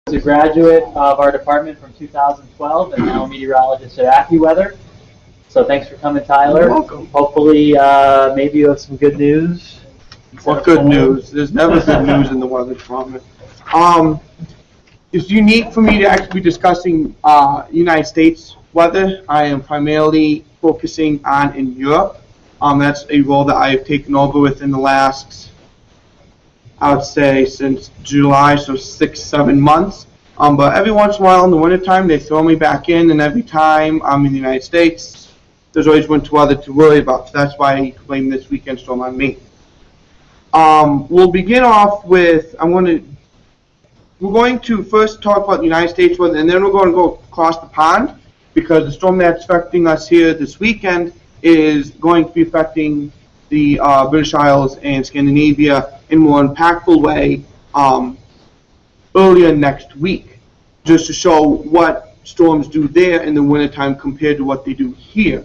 A graduate of our department from 2012 and now a meteorologist at AccuWeather. So thanks for coming, Tyler. You're welcome. Hopefully, maybe you have some good news. What good news? There's never good news in the weather department. It's unique for me to actually be discussing United States weather. I am primarily focusing on in Europe. That's a role that I have taken over within the last, I would say, since July, so 6-7 months. But every once in a while in the wintertime, they throw me back in, and every time I'm in the United States, there's always winter weather to worry about. So that's why I blame this weekend storm on me. We'll begin off with, we're going to first talk about the United States weather, and then we're going to go across the pond, because the storm that's affecting us here this weekend is going to be affecting the British Isles and Scandinavia in a more impactful way earlier next week, just to show what storms do there in the wintertime compared to what they do here.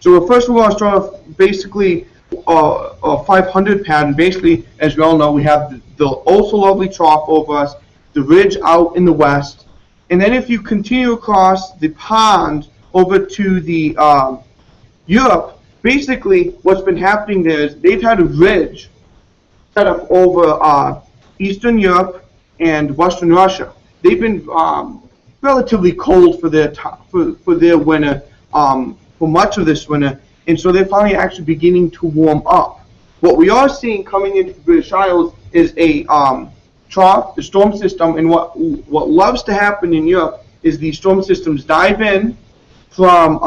So first we're going to start off basically a 500 pattern. Basically, as we all know, we have the also lovely trough over us, the ridge out in the west, and then if you continue across the pond over to the Europe, basically what's been happening there is they've had a ridge set up over Eastern Europe and Western Russia. They've been relatively cold for their winter, for much of this winter, and so they're finally actually beginning to warm up. What we are seeing coming into the British Isles is a trough, the storm system, and what loves to happen in Europe is these storm systems dive in from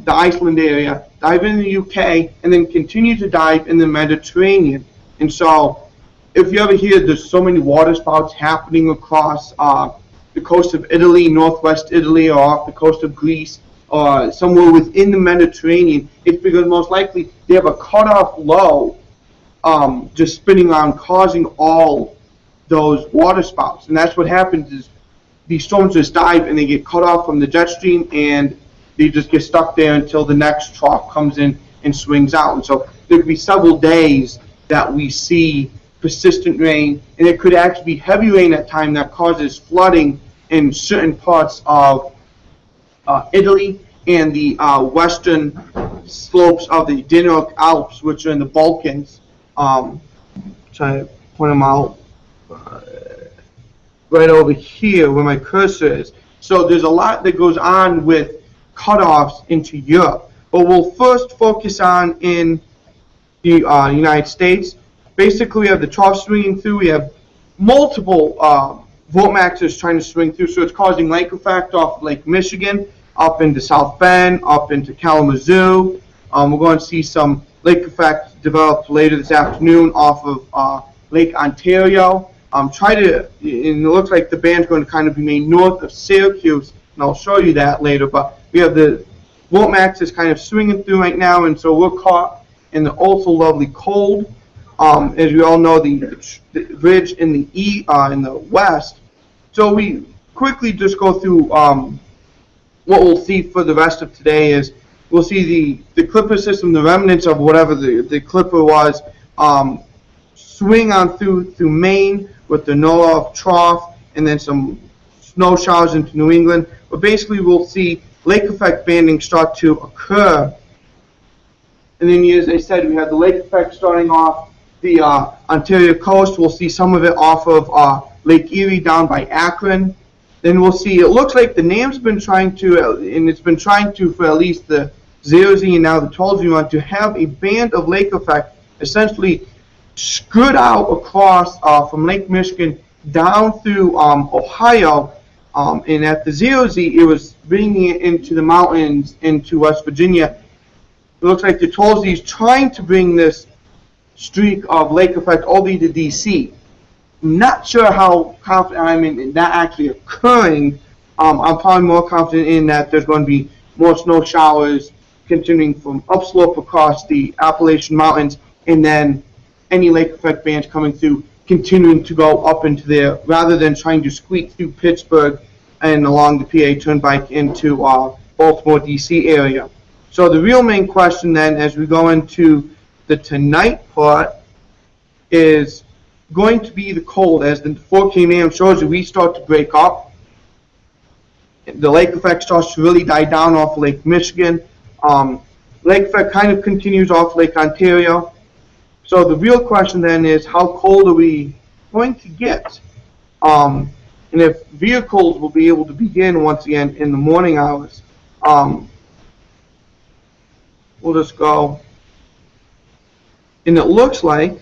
the Iceland area, dive in the UK, and then continue to dive in the Mediterranean. And so, if you ever hear there's so many water spouts happening across the coast of Italy, northwest Italy, or off the coast of Greece, or somewhere within the Mediterranean, it's because most likely they have a cutoff low just spinning around, causing all those water spouts. And that's what happens is these storms just dive and they get cut off from the jet stream, and they just get stuck there until the next trough comes in and swings out. And so there could be several days that we see persistent rain, and it could actually be heavy rain at times that causes flooding in certain parts of Italy and the western slopes of the Dinaric Alps, which are in the Balkans. Try to point them out right over here where my cursor is. So there's a lot that goes on with cutoffs into Europe, but we'll first focus on in the United States. Basically, we have the trough swinging through. We have multiple vortexes trying to swing through, so it's causing lake effect off Lake Michigan, up into South Bend, up into Kalamazoo. We're going to see some lake effect develop later this afternoon off of Lake Ontario. And it looks like the band's going to kind of remain north of Syracuse, and I'll show you that later. But we have the vortexes kind of swinging through right now, and so we're caught in the also lovely cold. As we all know, the ridge in the west. So we quickly just go through what we'll see for the rest of today is we'll see the Clipper system, the remnants of whatever the Clipper was, swing on through Maine with the NOAA trough, and then some snow showers into New England. But basically we'll see lake effect banding start to occur. And then, as I said, we have the lake effect starting off the Ontario coast. We'll see some of it off of Lake Erie down by Akron. Then we'll see, it looks like the NAM's been trying to, and it's been trying to for at least the 0Z and now the 12Z, to have a band of lake effect essentially scoot out across from Lake Michigan down through Ohio, and at the 0Z it was bringing it into the mountains into West Virginia. It looks like the 12Z is trying to bring this streak of lake effect all the way to DC. I'm not sure how confident I am in that actually occurring. I'm probably more confident in that there's going to be more snow showers continuing from upslope across the Appalachian Mountains, and then any lake effect bands coming through continuing to go up into there rather than trying to squeak through Pittsburgh and along the PA Turnpike into Baltimore, DC area. So the real main question then as we go into the tonight part is going to be the cold. As the forecast AM shows you, we start to break up. The lake effect starts to really die down off Lake Michigan. Lake effect kind of continues off Lake Ontario. So the real question then is, how cold are we going to get? And if vehicles will be able to begin once again in the morning hours. We'll just go. And it looks like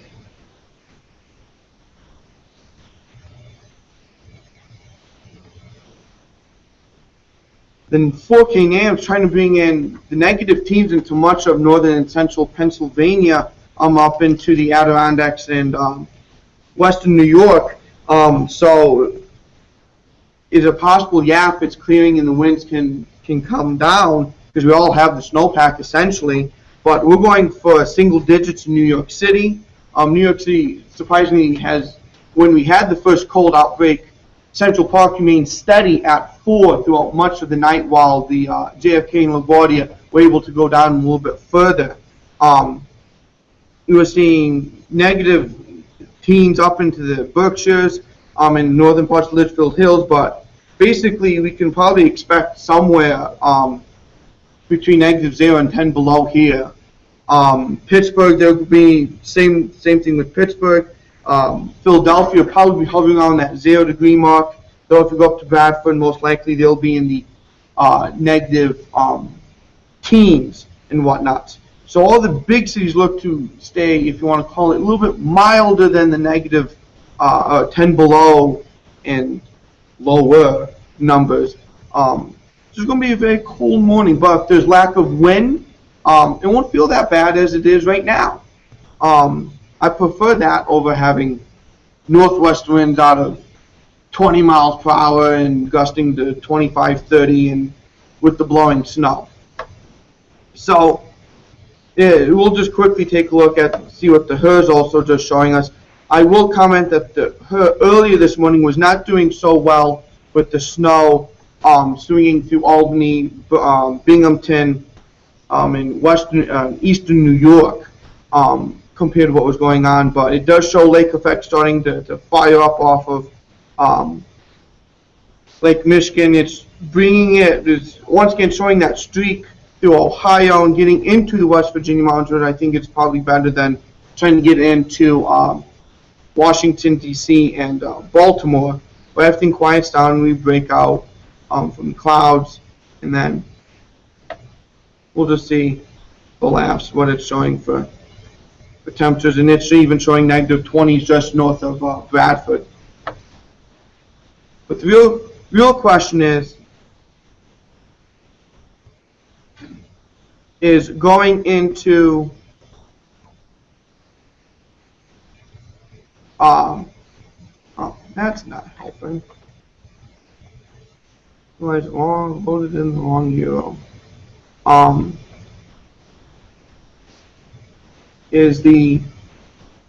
the 4K AM is trying to bring in the negative teams into much of northern and central Pennsylvania, up into the Adirondacks and western New York. So is it possible? Yeah, if it's clearing and the winds can come down, because we all have the snowpack essentially. But we're going for single digits in New York City. New York City surprisingly has, when we had the first cold outbreak, Central Park remained steady at 4 throughout much of the night, while the JFK and LaGuardia were able to go down a little bit further. We were seeing negative teens up into the Berkshires and northern parts of Litchfield Hills, but basically we can probably expect somewhere between -0 and 10 below here. Pittsburgh, there will be same thing with Pittsburgh. Philadelphia will probably be hovering around that 0-degree mark. Though if you go up to Bradford, most likely they'll be in the negative teens and whatnot. So all the big cities look to stay, if you want to call it, a little bit milder than the negative 10 below and lower numbers. It's going to be a very cold morning, but if there's lack of wind, it won't feel that bad as it is right now. I prefer that over having northwest winds out of 20 miles per hour and gusting to 25, 30, and with the blowing snow. So we'll just quickly take a look at, see what the HERS also just showing us. I will comment that the HER earlier this morning was not doing so well with the snow swinging through Albany, Binghamton, in western, eastern New York, compared to what was going on. But it does show lake effect starting to fire up off of Lake Michigan. It's bringing it's once again showing that streak through Ohio and getting into the West Virginia mountains. I think it's probably better than trying to get into Washington, D.C. and Baltimore. But everything quiets down and we break out from the clouds, and then we'll just see the lapse, what it's showing for temperatures, and it's even showing -20s just north of Bradford. But the real question is going into oh, that's not helping. Well, it's wrong, loaded in the wrong euro. Is the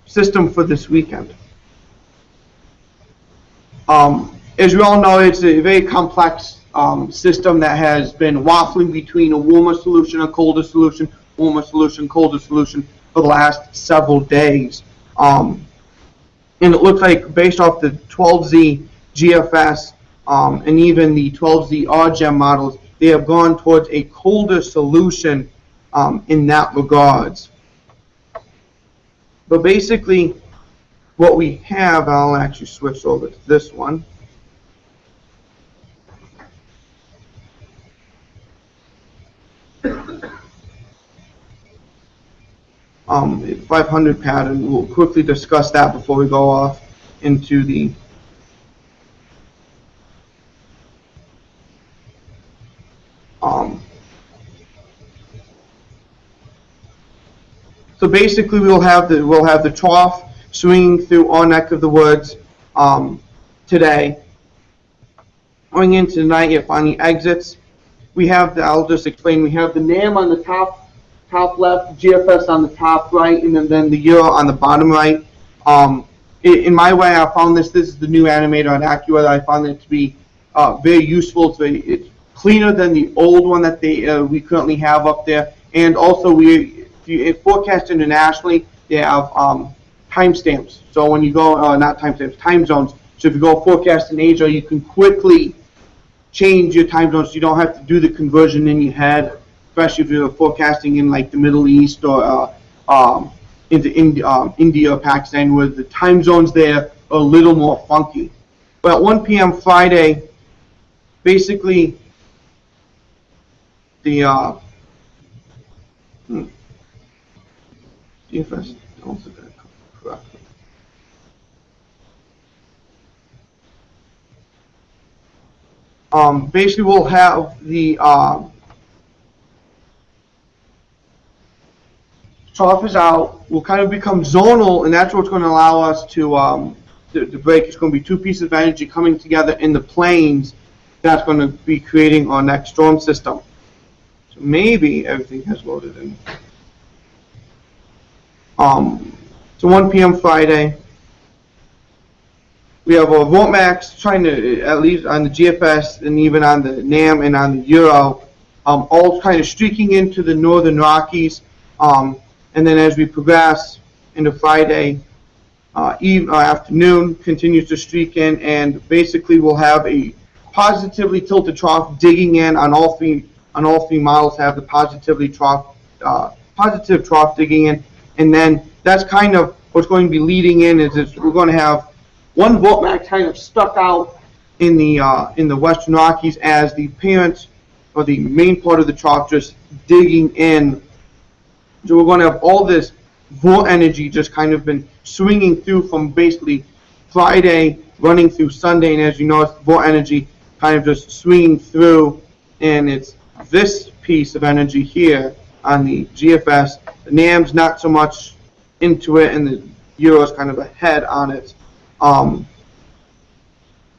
system for this weekend. As we all know, it's a very complex system that has been waffling between a warmer solution, a colder solution, warmer solution, colder solution for the last several days. And it looks like, based off the 12Z GFS and even the 12Z RGEM models, they have gone towards a colder solution in that regards. But basically, what we have, I'll actually switch over to this one. The 500 pattern, we'll quickly discuss that before we go off into the so basically we'll have the trough swinging through our neck of the woods today. Going into the night, it finally exits. We have I'll just explain. We have the NAM on the top left, GFS on the top right, and then the Euro on the bottom right. In my way, I found this is the new animator on AccuWeather. I found it to be very useful. It's cleaner than the old one that we currently have up there. And also, if you forecast internationally, they have timestamps. So when you go, not timestamps, time zones. So if you go forecast in Asia, you can quickly change your time zones. So you don't have to do the conversion in your head, especially if you're forecasting in like the Middle East or into India or Pakistan, where the time zones there are a little more funky. But at 1 p.m. Friday, basically the DFS also got it correctly. Basically we'll have the trough is out, will kind of become zonal, and that's what's going to allow us to break. It's going to be two pieces of energy coming together in the plains. That's going to be creating our next storm system. So maybe everything has loaded in. So 1 p.m. Friday, we have our Vortmax trying to, at least on the GFS and even on the NAM and on the Euro, all kind of streaking into the northern Rockies. And then as we progress into Friday afternoon, continues to streak in, and basically we'll have a positively tilted trough digging in on all three models. Have the positive trough digging in, and then that's kind of what's going to be leading in. Is we're going to have one Vortmax kind of stuck out in the Western Rockies as the parent or the main part of the trough just digging in. So we're going to have all this Vort energy just kind of been swinging through from basically Friday running through Sunday, and as you know, Vort energy kind of just swinging through, and it's this piece of energy here on the GFS. The NAM's not so much into it, and the Euro's kind of ahead on it.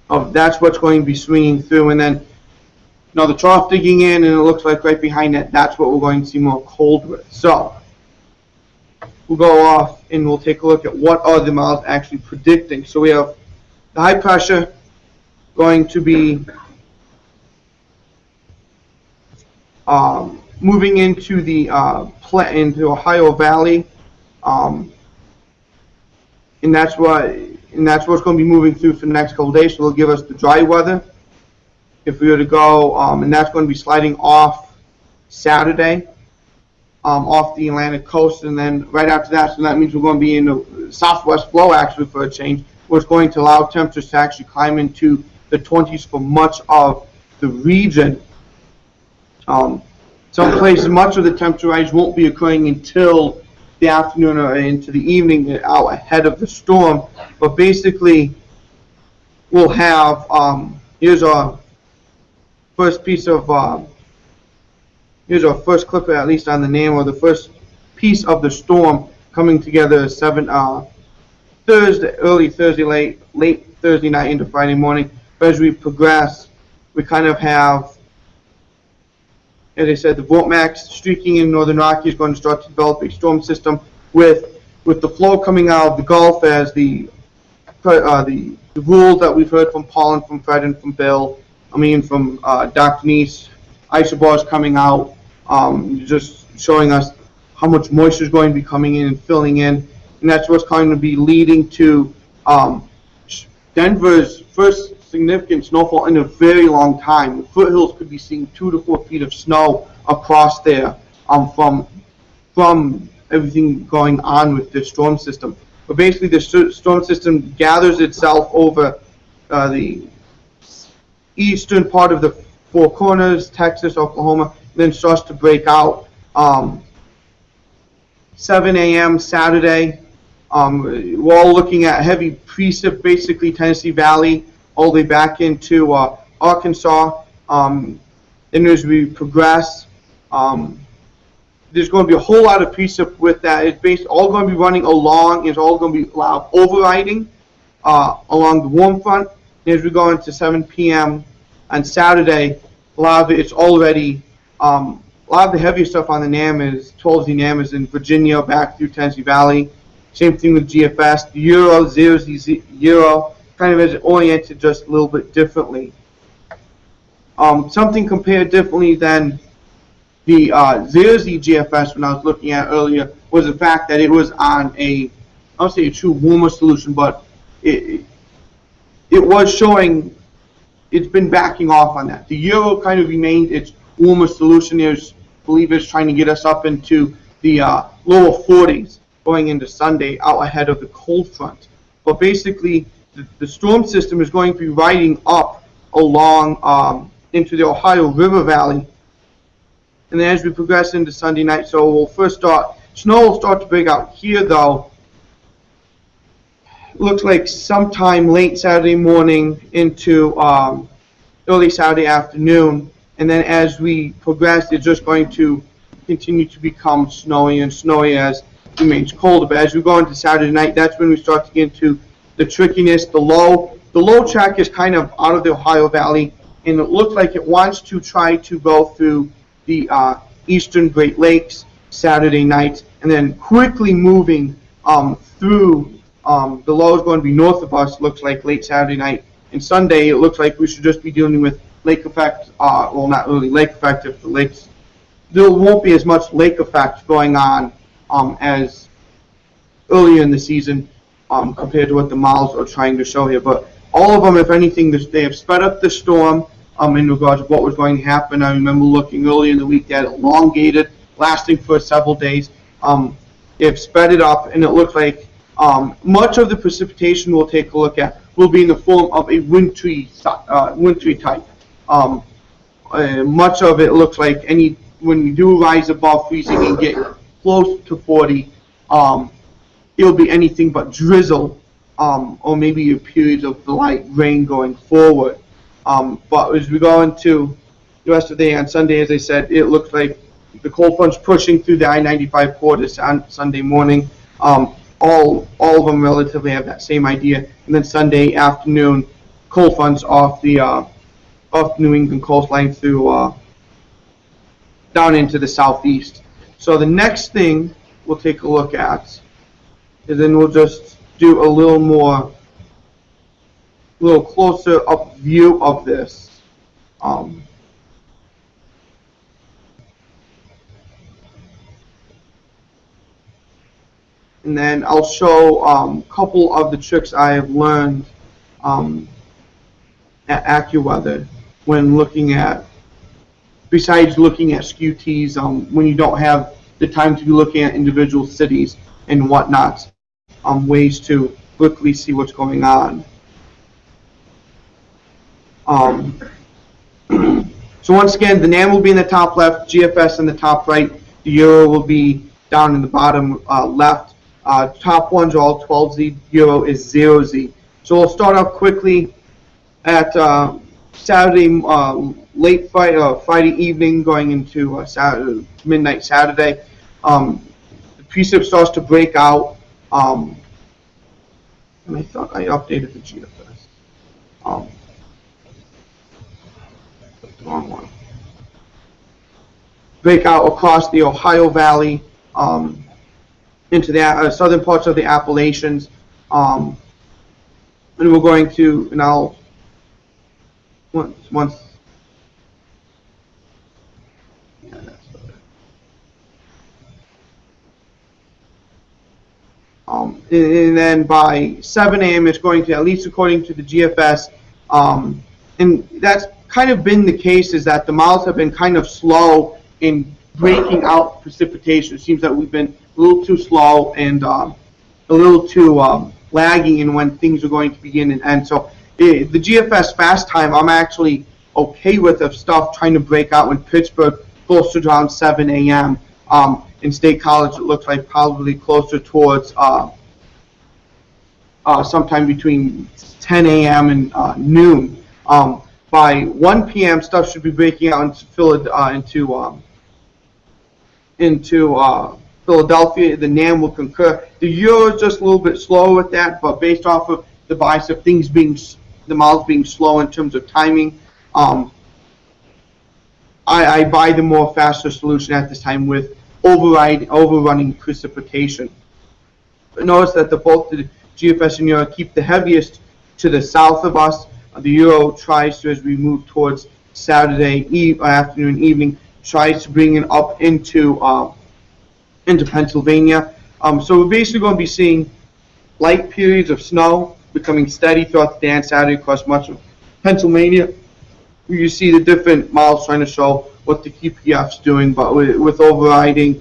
That's what's going to be swinging through, and then now the trough digging in, and it looks like right behind that, that's what we're going to see more cold with. So we'll go off and we'll take a look at what are the models actually predicting. So we have the high pressure going to be moving into the into Ohio Valley, and that's what's going to be moving through for the next couple of days. So it'll give us the dry weather. If we were to go, and that's going to be sliding off Saturday, off the Atlantic coast, and then right after that, so that means we're going to be in the southwest flow actually for a change, which is going to allow temperatures to actually climb into the 20s for much of the region. Some places, much of the temperature rise won't be occurring until the afternoon or into the evening out ahead of the storm, but basically we'll have, here's our first piece of, here's our first clip, at least on the NAM, or the first piece of the storm coming together early Thursday, late Thursday night into Friday morning. But as we progress, we kind of have, as I said, the Vortmax streaking in northern Rockies is going to start to develop a storm system with the flow coming out of the Gulf as the rules that we've heard from Paul and from Fred and from Bill, from Dr. Neese, isobars coming out, just showing us how much moisture is going to be coming in and filling in, and that's what's going to be leading to Denver's first significant snowfall in a very long time. The foothills could be seeing 2 to 4 feet of snow across there from everything going on with this storm system. But basically, the storm system gathers itself over the eastern part of the Four Corners, Texas, Oklahoma, then starts to break out 7 a.m. Saturday. We're all looking at heavy precip, basically Tennessee Valley, all the way back into Arkansas. And as we progress, there's going to be a whole lot of precip with that. It's all going to be running along. It's all going to be overriding along the warm front. And as we go into 7 p.m. on Saturday, a lot of it, it's already, a lot of the heavier stuff on the NAM is, 12Z NAM is in Virginia back through Tennessee Valley. Same thing with GFS. The Euro, 0Z Euro, kind of is oriented just a little bit differently. Something compared differently than the 0Z GFS when I was looking at earlier was the fact that it was on a I don't say a true warmer solution, but it was showing it's been backing off on that. The euro kind of remained its warmer solution. I believe it's trying to get us up into the lower 40s going into Sunday, out ahead of the cold front. But basically, the storm system is going to be riding up along into the Ohio River Valley. And then as we progress into Sunday night, so we'll first start, snow will start to break out here though. Looks like sometime late Saturday morning into early Saturday afternoon. And then as we progress, it's just going to continue to become snowy and snowy as it remains colder. But as we go into Saturday night, that's when we start to get into the trickiness. The low track is kind of out of the Ohio Valley, and it looks like it wants to try to go through the eastern Great Lakes Saturday night, and then quickly moving through. The low is going to be north of us, looks like, late Saturday night. And Sunday, it looks like we should just be dealing with lake effect, well, not really lake effect if the lakes, there won't be as much lake effect going on as earlier in the season compared to what the models are trying to show here. But all of them, if anything, they have sped up the storm in regards to what was going to happen. I remember looking earlier in the week that elongated, lasting for several days. They've sped it up, and it looks like much of the precipitation we'll take a look at will be in the form of a wintry type. Much of it looks like when we do rise above freezing and get close to 40, it'll be anything but drizzle, or maybe a period of light rain going forward. But as we go into the rest of the day on Sunday, as I said, it looks like the cold front's pushing through the I-95 corridor on Sunday morning. All of them relatively have that same idea. And then Sunday afternoon, cold fronts off the New England coastline through down into the southeast. So the next thing we'll take a look at is then we'll just do a little closer up view of this. And then I'll show a couple of the tricks I have learned at AccuWeather when looking at, besides looking at SKU-Ts, when you don't have the time to be looking at individual cities and whatnot, ways to quickly see what's going on. So once again, the NAM will be in the top left, GFS in the top right, the Euro will be down in the bottom left. Top ones are all 12Z, Euro is 0Z. So we'll start off quickly at Saturday, late Friday evening going into midnight Saturday. The precip starts to break out, and I thought I updated the GFS. The wrong one. Break out across the Ohio Valley, into the southern parts of the Appalachians, and we're going to, and I'll once yeah, that's better. And then by 7 a.m. it's going to, at least according to the GFS, and that's kind of been the case, is that the models have been kind of slow in breaking out precipitation. It seems that we've been a little too slow and a little too lagging in when things are going to begin and end. So the GFS fast time I'm actually okay with, of stuff trying to break out in Pittsburgh closer to around 7 a.m. In State College, it looks like probably closer towards sometime between 10 a.m. and noon. By 1 p.m., stuff should be breaking out into Philadelphia. The NAM will concur. The Euro is just a little bit slower with that, but based off of the bias of things being, the models being slow in terms of timing, I buy the more faster solution at this time with overrunning precipitation. But notice that both the GFS and Euro keep the heaviest to the south of us. The Euro tries to, as we move towards Saturday afternoon, evening, tries to bring it up into Pennsylvania. So we're basically going to be seeing light periods of snow becoming steady throughout the day on Saturday across much of Pennsylvania. You see the different models trying to show what the QPF's doing, but with overrunning,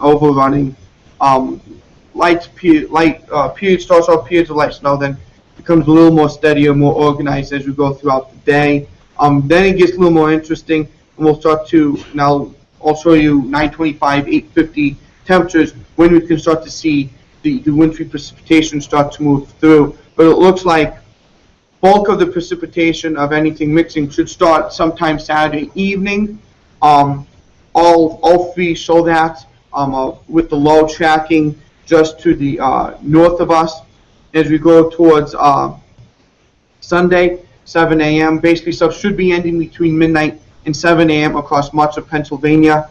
periods starts off periods of light snow, then becomes a little more steadier, more organized as we go throughout the day. Then it gets a little more interesting, and we'll start to now. I'll show you 925, 850 temperatures when we can start to see the wintry precipitation start to move through. But it looks like bulk of the precipitation of anything mixing should start sometime Saturday evening. All three show that with the low tracking just to the north of us as we go towards Sunday, 7 a.m. Basically, stuff should be ending between midnight and 7 a.m. across much of Pennsylvania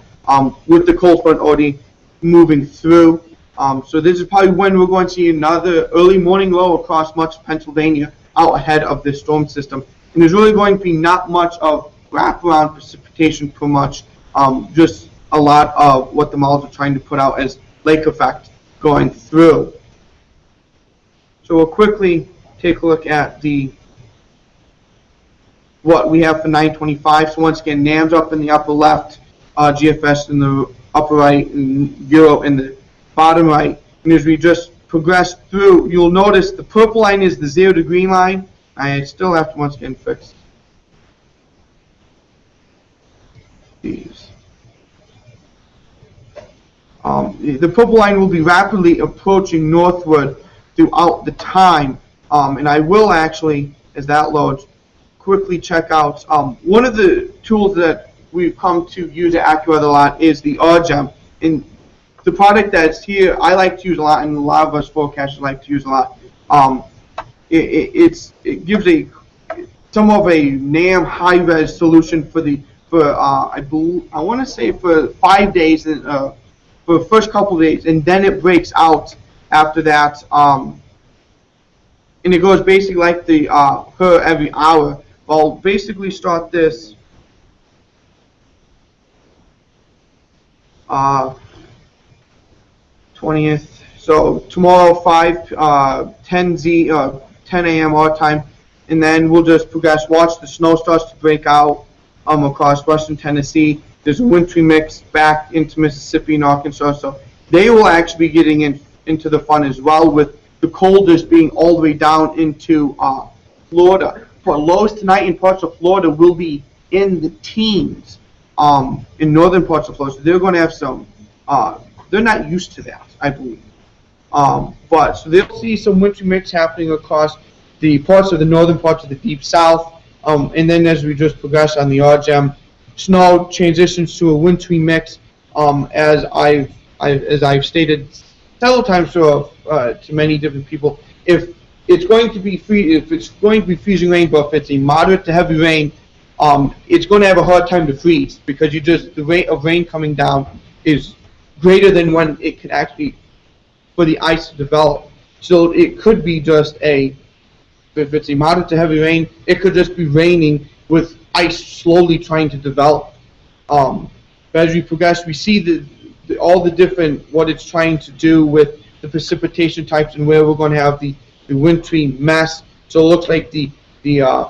with the cold front already moving through. So this is probably when we're going to see another early morning low across much of Pennsylvania out ahead of this storm system. And there's really going to be not much of wraparound precipitation per much, just a lot of what the models are trying to put out as lake effect going through. So we'll quickly take a look at what we have for 925. So once again, NAM's up in the upper left, GFS in the upper right, and Euro in the bottom right. And as we just progress through, you'll notice the purple line is the 0 to green line. I still have to once again fix these. The purple line will be rapidly approaching northward throughout the time, and I will actually, as that loads, quickly check out one of the tools that we've come to use at AccuWeather a lot is the RGEM. And the product that's here, I like to use a lot, and a lot of us forecasters like to use a lot. It gives some of a NAM high-res solution for I want to say for 5 days, for the first couple of days, and then it breaks out after that, and it goes basically like the her every hour. I'll basically start this 20th. So tomorrow 10 a.m. our time, and then we'll just progress. Watch the snow starts to break out across western Tennessee. There's a wintry mix back into Mississippi and Arkansas, so they will actually be getting into the fun as well, with the coldest being all the way down into Florida. For lows tonight in parts of Florida will be in the teens in northern parts of Florida. So they're going to have some, they're not used to that, I believe. But so they'll see some wintry mix happening across the parts of the northern parts of the deep south. And then as we just progress on the RGEM, snow transitions to a wintry mix, as I've stated several times to many different people. If it's going to be freezing rain, but if it's a moderate to heavy rain, it's going to have a hard time to freeze, because the rate of rain coming down is greater than when it could actually for the ice to develop. So it could be just if it's a moderate to heavy rain, it could just be raining with ice slowly trying to develop. But as we progress, we see all the different, what it's trying to do with the precipitation types and where we're going to have the wintry mess. So it looks like the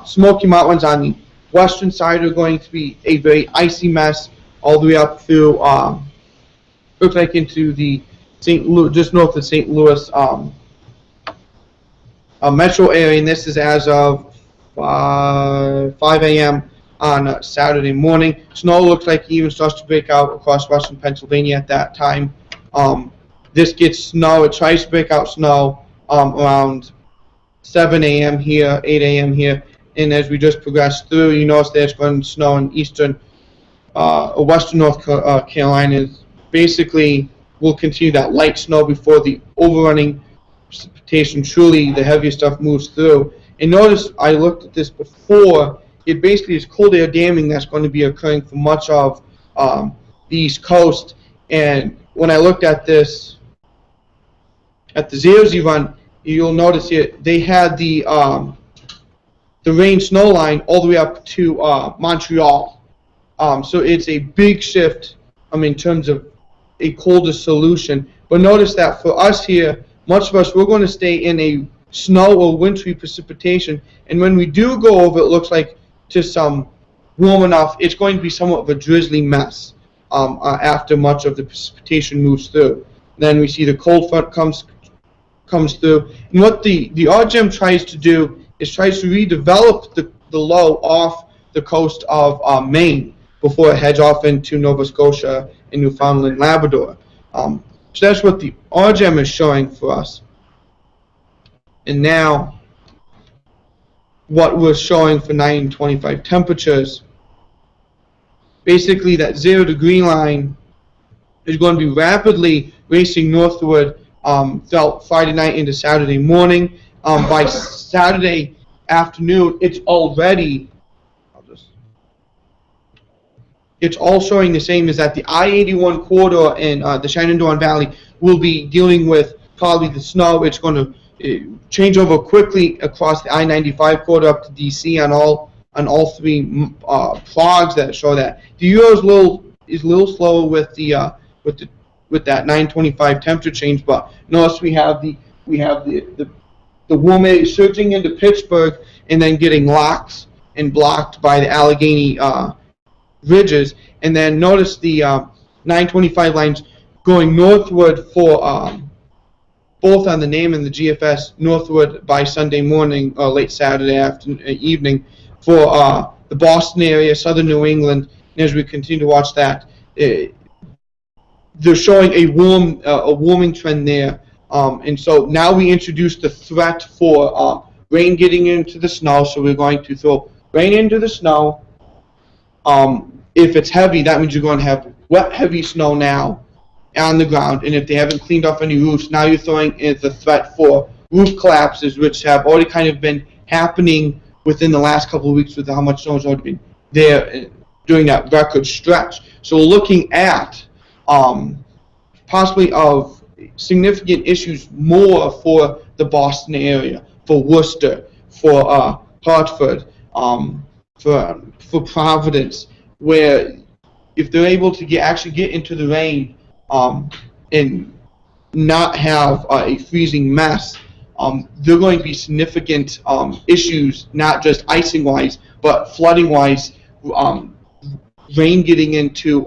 Smoky Mountains on the western side are going to be a very icy mess all the way up through, looks like into the just north of St. Louis metro area, and this is as of 5 a.m. on Saturday morning. Snow looks like it even starts to break out across western Pennsylvania at that time. This gets snow, it tries to break out snow around 7 a.m. here, 8 a.m. here, and as we just progress through, you notice there's going to snow in eastern western North Carolina. Basically, we'll continue that light snow before the overrunning precipitation, truly the heavier stuff, moves through. And notice, I looked at this before, it basically is cold air damming that's going to be occurring for much of the East Coast. And when I looked at this, at the 0Z run, you'll notice here, they had the rain snow line all the way up to Montreal. So it's a big shift in terms of a colder solution. But notice that for us here, much of us, we're going to stay in a snow or wintry precipitation. And when we do go over, it looks like to some warm enough, it's going to be somewhat of a drizzly mess after much of the precipitation moves through. Then we see the cold front comes through. And what the RGM tries to do is tries to redevelop the low off the coast of Maine before it heads off into Nova Scotia and Newfoundland, Labrador. So that's what the RGM is showing for us. And now, what we're showing for 925 temperatures, basically that 0 degree line is going to be rapidly racing northward throughout Friday night into Saturday morning. By Saturday afternoon, it's already, it's all showing the same, is that the I-81 corridor in the Shenandoah Valley will be dealing with probably the snow. It's going to change over quickly across the I-95 corridor up to DC on all three frogs that show that. The Euro is a little slower with that 925 temperature change, but notice we have the warm air surging into Pittsburgh and then getting locked and blocked by the Allegheny ridges, and then notice the 925 lines going northward for both on the NAME and the GFS northward by Sunday morning or late Saturday evening for the Boston area, southern New England. And as we continue to watch that, they're showing a warming trend there. And so now we introduce the threat for rain getting into the snow. So we're going to throw rain into the snow. If it's heavy, that means you're going to have wet, heavy snow now on the ground. And if they haven't cleaned off any roofs, now you're throwing in the threat for roof collapses, which have already kind of been happening within the last couple of weeks with how much snow has already been there during that record stretch. So we're looking at possibly of significant issues more for the Boston area, for Worcester, for Hartford, for Providence, where if they're able to actually get into the rain and not have a freezing mess, there are going to be significant issues, not just icing-wise, but flooding-wise, rain getting into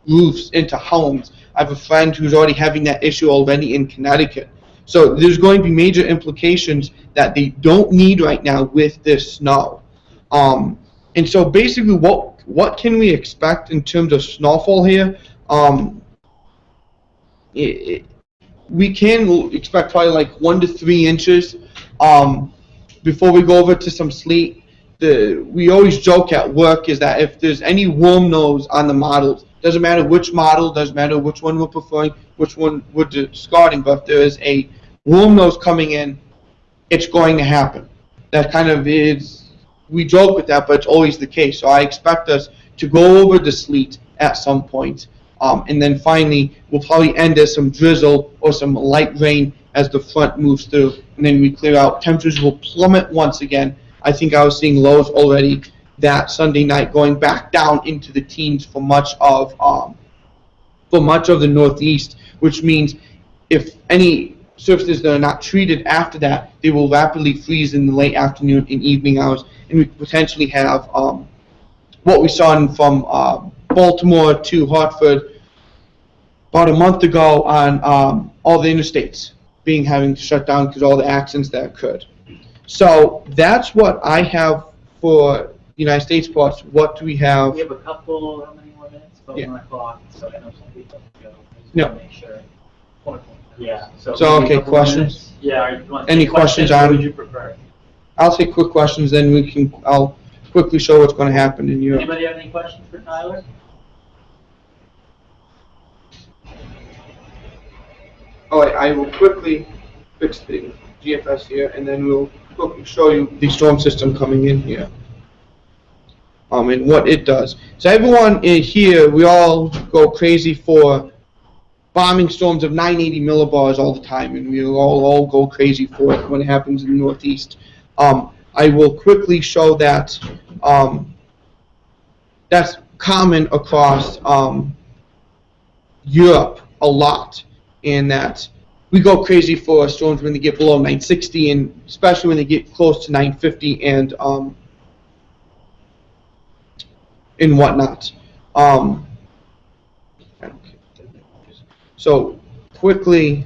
roofs, into homes. I have a friend who's already having that issue already in Connecticut. So there's going to be major implications that they don't need right now with this snow. And so basically what can we expect in terms of snowfall here? We can expect probably like 1 to 3 inches before we go over to some sleet. We always joke at work is that if there's any warm nose on the models, doesn't matter which model, doesn't matter which one we're preferring, which one we're discarding, but if there is a warm nose coming in, it's going to happen. That kind of is, we joke with that, but it's always the case. So I expect us to go over the sleet at some point. And then finally, we'll probably end as some drizzle or some light rain as the front moves through. And then we clear out. Temperatures will plummet once again. I think I was seeing lows already that Sunday night going back down into the teens for much of the Northeast, which means if any surfaces that are not treated after that, they will rapidly freeze in the late afternoon and evening hours, and we potentially have what we saw from Baltimore to Hartford about a month ago on all the interstates having to shut down because of all the accidents that occurred. So that's what I have for the United States parts. What do we have? We have a couple, how many more minutes? About 1 o'clock, so I know some people have to go. I just Yeah. want to make sure. Yeah. So, maybe a okay, couple questions? minutes. Yeah. Or you want to Any take questions What on- would you prefer? I'll take quick questions, then I'll quickly show what's going to happen in Europe. Anybody have any questions for Tyler? All right, I will quickly fix the GFS here, and then we'll quickly show you the storm system coming in here. And what it does. So everyone in here, we all go crazy for bombing storms of 980 millibars all the time, and we all go crazy for it when it happens in the Northeast. I will quickly show that that's common across Europe a lot, in that we go crazy for storms when they get below 960, and especially when they get close to 950 and whatnot. So quickly,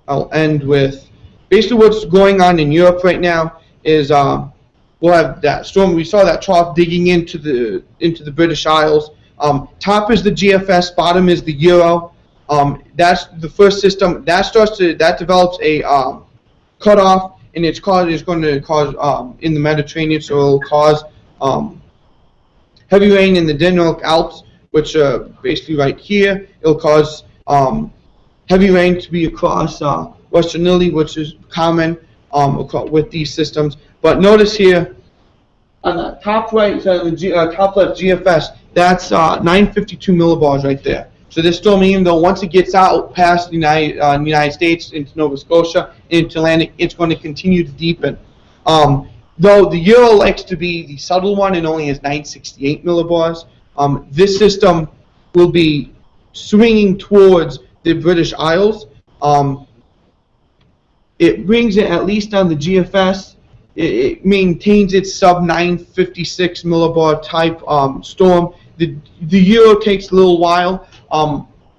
I'll end with basically what's going on in Europe right now is we'll have that storm. We saw that trough digging into the British Isles. Top is the GFS, bottom is the Euro. That's the first system that develops a cutoff, and it's going to cause in the Mediterranean, so it'll cause heavy rain in the Denmark Alps, which basically right here. It'll cause heavy rain to be across Western Italy, which is common with these systems. But notice here on the top right side of the top left GFS, that's 952 millibars right there. So this storm, even though once it gets out past the United States into Nova Scotia, into Atlantic, it's going to continue to deepen. Though the Euro likes to be the subtle one and only has 968 millibars, this system will be swinging towards the British Isles. It brings it at least on the GFS. It maintains its sub 956 millibar type storm. The Euro takes a little while.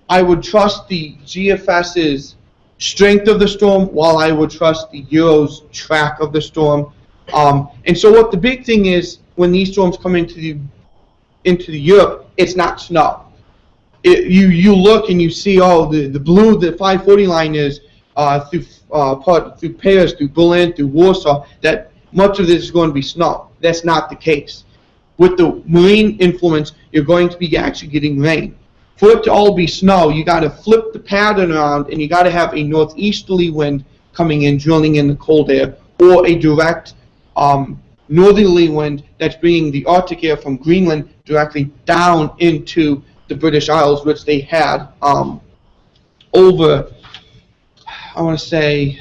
I would trust the GFS's strength of the storm, while I would trust the Euro's track of the storm. And so what the big thing is when these storms come into the Europe, it's not snow. You look and you see, oh, the blue, the 540 line is through Paris, through Berlin, through Warsaw, that much of this is going to be snow. That's not the case. With the marine influence, you're going to be actually getting rain. For it to all be snow, you got to flip the pattern around, and you got to have a northeasterly wind coming in, drilling in the cold air, or a direct northerly wind that's bringing the Arctic air from Greenland directly down into the British Isles, which they had over, I want to say,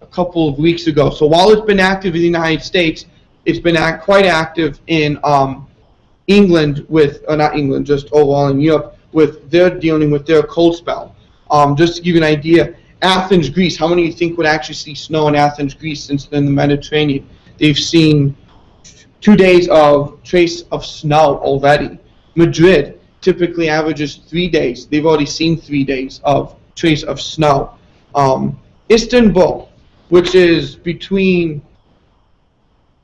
a couple of weeks ago. So while it's been active in the United States, it's been quite active in England with, not England, just overall in Europe, with their dealing with their cold spell. Just to give you an idea, Athens, Greece, how many do you think would actually see snow in Athens, Greece, since they're in the Mediterranean? They've seen 2 days of trace of snow already. Madrid typically averages 3 days. They've already seen 3 days of trace of snow. Istanbul, which is between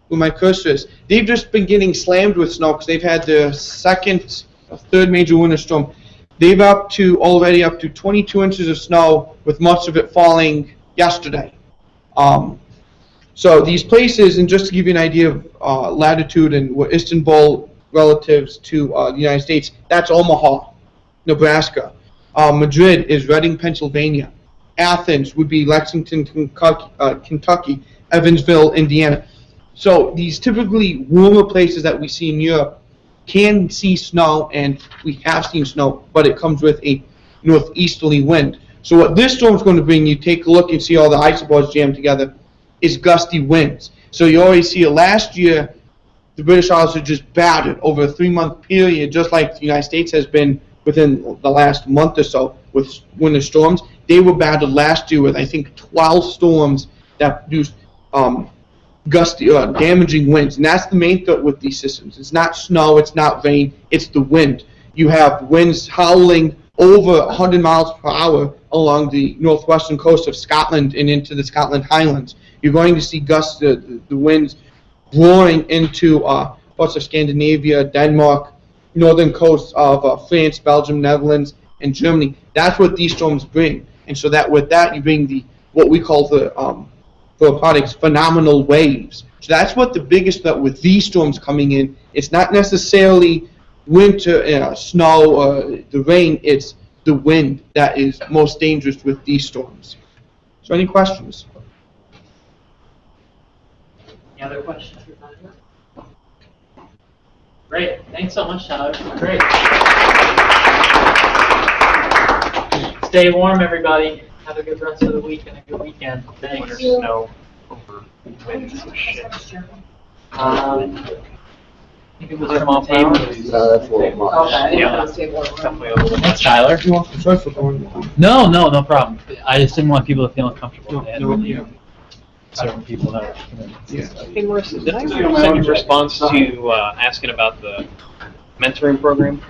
where my cursor is, they've just been getting slammed with snow because they've had their third major winter storm. They've already up to 22 inches of snow, with much of it falling yesterday. So these places, and just to give you an idea of latitude and what Istanbul relatives to the United States, that's Omaha, Nebraska. Madrid is Reading, Pennsylvania. Athens would be Lexington, Kentucky, Evansville, Indiana. So these typically warmer places that we see in Europe can see snow, and we have seen snow, but it comes with a northeasterly wind. So what this storm is going to bring you, take a look and see all the isobars jammed together, is gusty winds. So you always see it. Last year, the British Isles are just battered over a 3-month period, just like the United States has been within the last month or so with winter storms. They were battered last year with, I think, 12 storms that produced gusty, damaging winds. And that's the main threat with these systems. It's not snow, it's not rain, it's the wind. You have winds howling over 100 miles per hour along the northwestern coast of Scotland and into the Scotland Highlands. You're going to see gusts, the winds roaring into parts of Scandinavia, Denmark, northern coasts of France, Belgium, Netherlands, and Germany. That's what these storms bring. And so that with that, you bring what we call the for products phenomenal waves. So that's what the biggest threat with these storms coming in. It's not necessarily winter, snow, or the rain. It's the wind that is most dangerous with these storms. So any questions? Any other questions for Tyler? Great. Thanks so much, Tyler. Great. Stay warm, everybody. Have a good rest of the week and a good weekend. Thanks. Snow over winds. I think it was from off table. That's a little much. Okay. Yeah. Definitely a little much. Thanks, Tyler. You're welcome. Sorry for going on. No problem. I just didn't want people to feel uncomfortable. No, They had no, really yeah. certain people that are committed. Yeah. Hey, Marissa, did I send you a response to asking about the mentoring program?